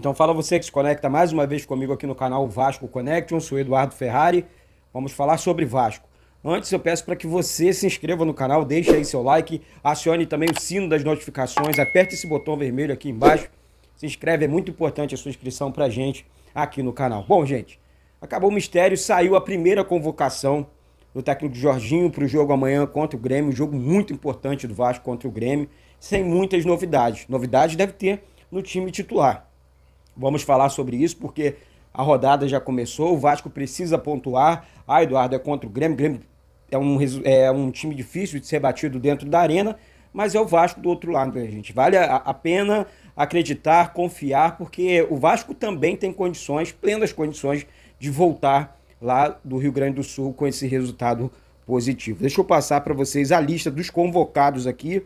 Então fala você que se conecta mais uma vez comigo aqui no canal Vasco Connection, sou Eduardo Ferrari, vamos falar sobre Vasco. Antes eu peço para que você se inscreva no canal, deixe aí seu like, acione também o sino das notificações, aperte esse botão vermelho aqui embaixo, se inscreve, é muito importante a sua inscrição pra gente aqui no canal. Bom, gente, acabou o mistério, saiu a primeira convocação do técnico Jorginho para o jogo amanhã contra o Grêmio, um jogo muito importante do Vasco contra o Grêmio, sem muitas novidades. Novidades deve ter no time titular. Vamos falar sobre isso porque a rodada já começou, o Vasco precisa pontuar. Ah, Eduardo, é contra o Grêmio. O Grêmio é um time difícil de ser batido dentro da arena, mas é o Vasco do outro lado, né, gente? Vale a pena acreditar, confiar, porque o Vasco também tem condições, plenas condições, de voltar lá do Rio Grande do Sul com esse resultado positivo. Deixa eu passar para vocês a lista dos convocados aqui,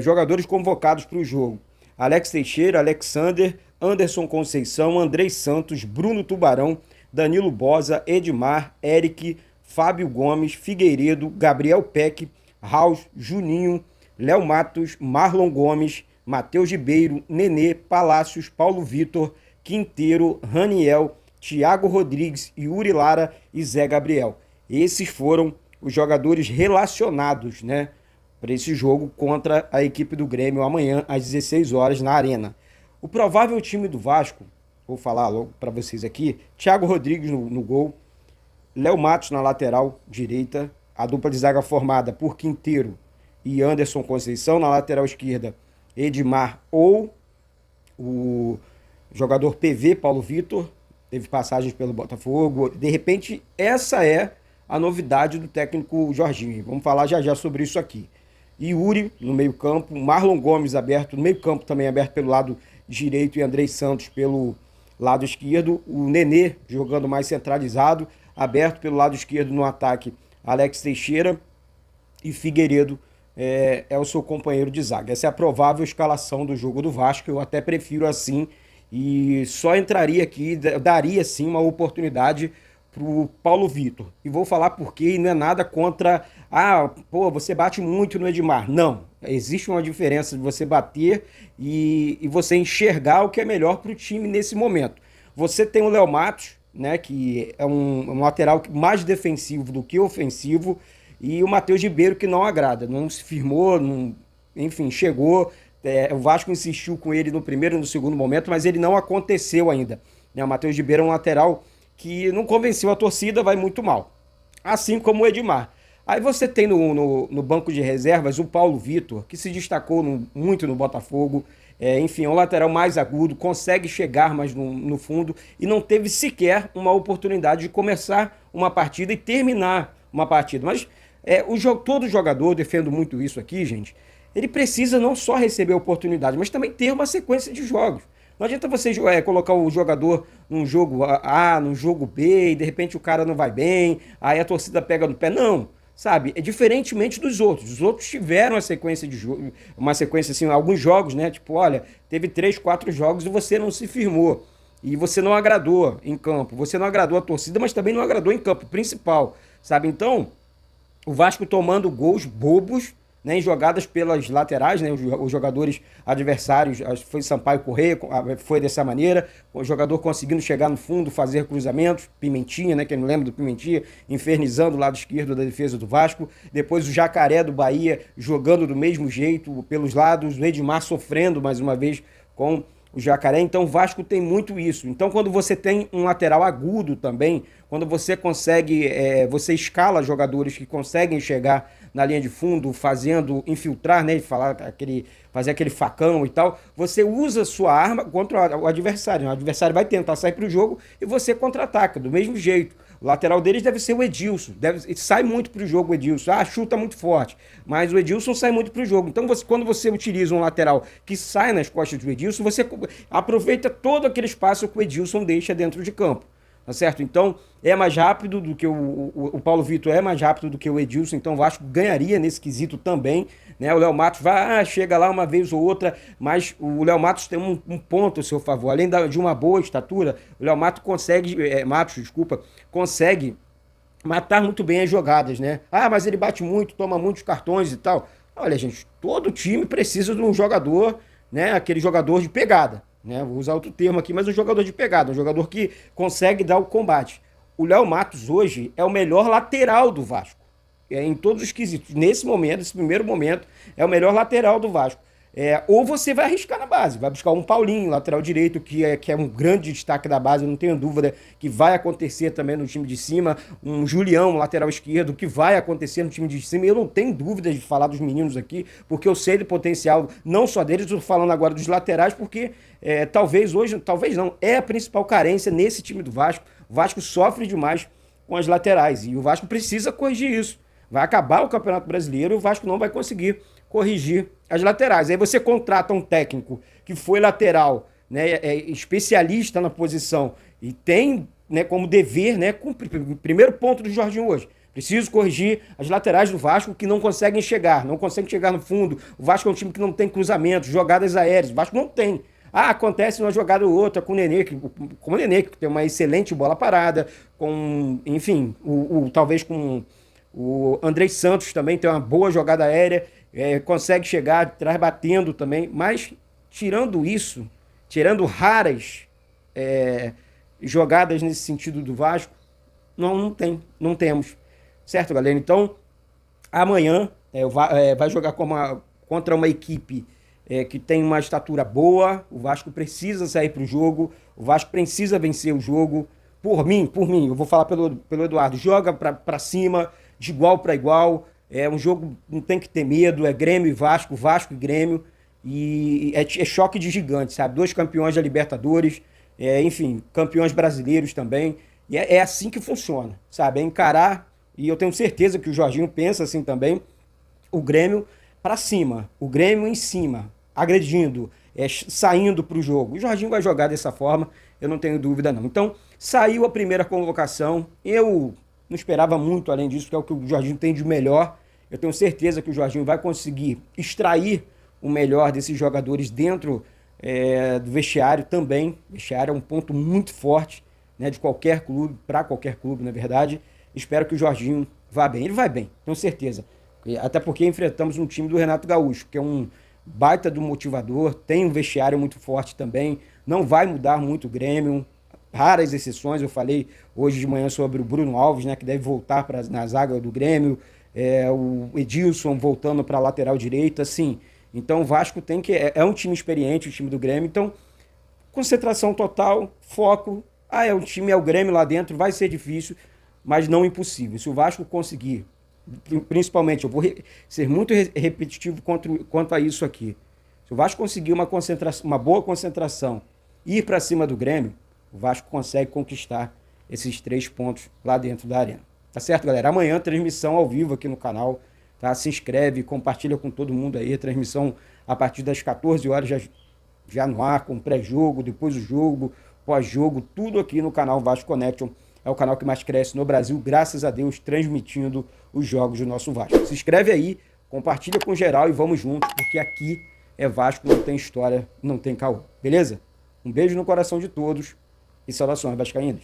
jogadores convocados para o jogo. Alex Teixeira, Alexander, Anderson Conceição, Andrei Santos, Bruno Tubarão, Danilo Boza, Edmar, Eric, Fábio Gomes, Figueiredo, Gabriel Peck, Raus, Juninho, Léo Matos, Marlon Gomes, Matheus Ribeiro, Nenê, Palácios, Paulo Vitor, Quinteiro, Raniel, Thiago Rodrigues, Yuri Lara e Zé Gabriel. Esses foram os jogadores relacionados, né, para esse jogo contra a equipe do Grêmio amanhã às 16 horas na Arena. O provável time do Vasco, vou falar logo para vocês aqui, Thiago Rodrigues no gol, Léo Matos na lateral direita, a dupla de zaga formada por Quinteiro e Anderson Conceição, na lateral esquerda, Edmar ou o jogador PV, Paulo Vitor, teve passagens pelo Botafogo. De repente, essa é a novidade do técnico Jorginho. Vamos falar já já sobre isso aqui. Yuri no meio campo, Marlon Gomes aberto, no meio campo também aberto pelo lado direito e Andrei Santos pelo lado esquerdo. O Nenê jogando mais centralizado, aberto pelo lado esquerdo no ataque, Alex Teixeira e Figueiredo é o seu companheiro de zaga. Essa é a provável escalação do jogo do Vasco, eu até prefiro assim, e só entraria aqui, daria sim uma oportunidade para o Paulo Vitor. E vou falar porque não é nada contra, você bate muito no Edmar. Não, existe uma diferença de você bater e você enxergar o que é melhor para o time nesse momento. Você tem o Léo Matos, né, que é um lateral mais defensivo do que ofensivo, e o Matheus Ribeiro, que não agrada, não se firmou, enfim, chegou, o Vasco insistiu com ele no primeiro e no segundo momento, mas ele não aconteceu ainda. O Matheus Ribeiro é um lateral que não convenceu a torcida, vai muito mal, assim como o Edmar. Aí você tem no banco de reservas o Paulo Vitor, que se destacou muito no Botafogo, enfim, é um lateral mais agudo, consegue chegar mais no fundo e não teve sequer uma oportunidade de começar uma partida e terminar uma partida. Mas todo jogador, defendo muito isso aqui, gente, ele precisa não só receber oportunidade, mas também ter uma sequência de jogos. Não adianta você colocar o jogador num jogo A, num jogo B, e de repente o cara não vai bem, aí a torcida pega no pé. Não, sabe? É diferentemente dos outros. Os outros tiveram uma sequência de jogo, uma sequência assim, alguns jogos, né? Tipo, olha, teve 3, 4 jogos e você não se firmou. E você não agradou em campo. Você não agradou a torcida, mas também não agradou em campo principal, sabe? Então, o Vasco tomando gols bobos, né, em jogadas pelas laterais, né, os jogadores adversários, foi Sampaio Corrêa, foi dessa maneira, o jogador conseguindo chegar no fundo, fazer cruzamentos, Pimentinha, né, quem não lembra do Pimentinha, infernizando o lado esquerdo da defesa do Vasco, depois o Jacaré do Bahia jogando do mesmo jeito pelos lados, o Edmar sofrendo mais uma vez com o Jacaré. Então o Vasco tem muito isso. Então quando você tem um lateral agudo também, quando você consegue, você escala jogadores que conseguem chegar na linha de fundo, infiltrar, né, fazer aquele facão e tal, você usa sua arma contra o adversário. O adversário vai tentar sair para o jogo e você contra-ataca do mesmo jeito. O lateral deles deve ser o Edilson, sai muito para o jogo o Edilson, chuta muito forte, mas o Edilson sai muito para o jogo. Então quando você utiliza um lateral que sai nas costas do Edilson, você aproveita todo aquele espaço que o Edilson deixa dentro de campo. Tá certo? Então, é mais rápido do que o Paulo Vitor, é mais rápido do que o Edilson, então o Vasco ganharia nesse quesito também, né? O Léo Matos chega lá uma vez ou outra, mas o Léo Matos tem um ponto a seu favor, além de uma boa estatura, o Léo Matos consegue matar muito bem as jogadas, né? Mas ele bate muito, toma muitos cartões e tal. Olha, gente, todo time precisa de um jogador, né? Aquele jogador de pegada. né? Vou usar outro termo aqui, mas um jogador de pegada, um jogador que consegue dar o combate. O Léo Matos hoje é o melhor lateral do Vasco. Em todos os quesitos. Nesse momento, nesse primeiro momento, é o melhor lateral do Vasco. Ou você vai arriscar na base, vai buscar um Paulinho, lateral direito, que é um grande destaque da base, não tenho dúvida que vai acontecer também no time de cima. Um Julião, lateral esquerdo, que vai acontecer no time de cima. Eu não tenho dúvida de falar dos meninos aqui, porque eu sei do potencial, não só deles, estou falando agora dos laterais, porque talvez hoje, talvez não, é a principal carência nesse time do Vasco. O Vasco sofre demais com as laterais e o Vasco precisa corrigir isso. Vai acabar o Campeonato Brasileiro e o Vasco não vai conseguir corrigir as laterais. Aí você contrata um técnico que foi lateral, né, especialista na posição e tem, né, como dever, né, primeiro ponto do Jorginho hoje. Preciso corrigir as laterais do Vasco que não conseguem chegar, não conseguem chegar no fundo. O Vasco é um time que não tem cruzamentos, jogadas aéreas. O Vasco não tem. Acontece uma jogada ou outra com o Nenê, que tem uma excelente bola parada, com, enfim, talvez com o Andrei Santos também tem uma boa jogada aérea, consegue chegar de trás batendo também, mas tirando isso, tirando raras jogadas nesse sentido do Vasco, não temos. Certo, galera? Então, amanhã vai jogar contra uma equipe que tem uma estatura boa. O Vasco precisa sair para o jogo, o Vasco precisa vencer o jogo. Por mim, eu vou falar pelo Eduardo, joga para cima, de igual para igual. É um jogo, não tem que ter medo, é Grêmio e Vasco, Vasco e Grêmio, e é choque de gigante, sabe? 2 campeões da Libertadores, enfim, campeões brasileiros também, e é assim que funciona, sabe? É encarar, e eu tenho certeza que o Jorginho pensa assim também, o Grêmio para cima, o Grêmio em cima, agredindo, saindo para o jogo. O Jorginho vai jogar dessa forma, eu não tenho dúvida não. Então, saiu a primeira convocação, eu não esperava muito além disso, que é o que o Jorginho tem de melhor. Eu tenho certeza que o Jorginho vai conseguir extrair o melhor desses jogadores dentro do vestiário também. O vestiário é um ponto muito forte, né, de qualquer clube, para qualquer clube, na verdade. Espero que o Jorginho vá bem. Ele vai bem, tenho certeza. Até porque enfrentamos um time do Renato Gaúcho, que é um baita do motivador, tem um vestiário muito forte também, não vai mudar muito o Grêmio. Raras exceções, eu falei hoje de manhã sobre o Bruno Alves, né, que deve voltar na zaga do Grêmio, o Edilson voltando para a lateral direita, sim. Então o Vasco tem que é um time experiente, o time do Grêmio, então concentração total, foco. É um time, é o Grêmio lá dentro, vai ser difícil, mas não impossível. Se o Vasco conseguir, principalmente, eu vou ser muito repetitivo quanto a isso aqui. Se o Vasco conseguir uma boa concentração, ir para cima do Grêmio, o Vasco consegue conquistar esses 3 pontos lá dentro da arena. Tá certo, galera? Amanhã, transmissão ao vivo aqui no canal. Tá? Se inscreve, compartilha com todo mundo aí. Transmissão a partir das 14 horas já no ar, com pré-jogo, depois o jogo, pós-jogo, tudo aqui no canal Vasco Connection. É o canal que mais cresce no Brasil, graças a Deus, transmitindo os jogos do nosso Vasco. Se inscreve aí, compartilha com geral e vamos juntos, porque aqui é Vasco, não tem história, não tem caô. Beleza? Um beijo no coração de todos. E saudações vascaínas.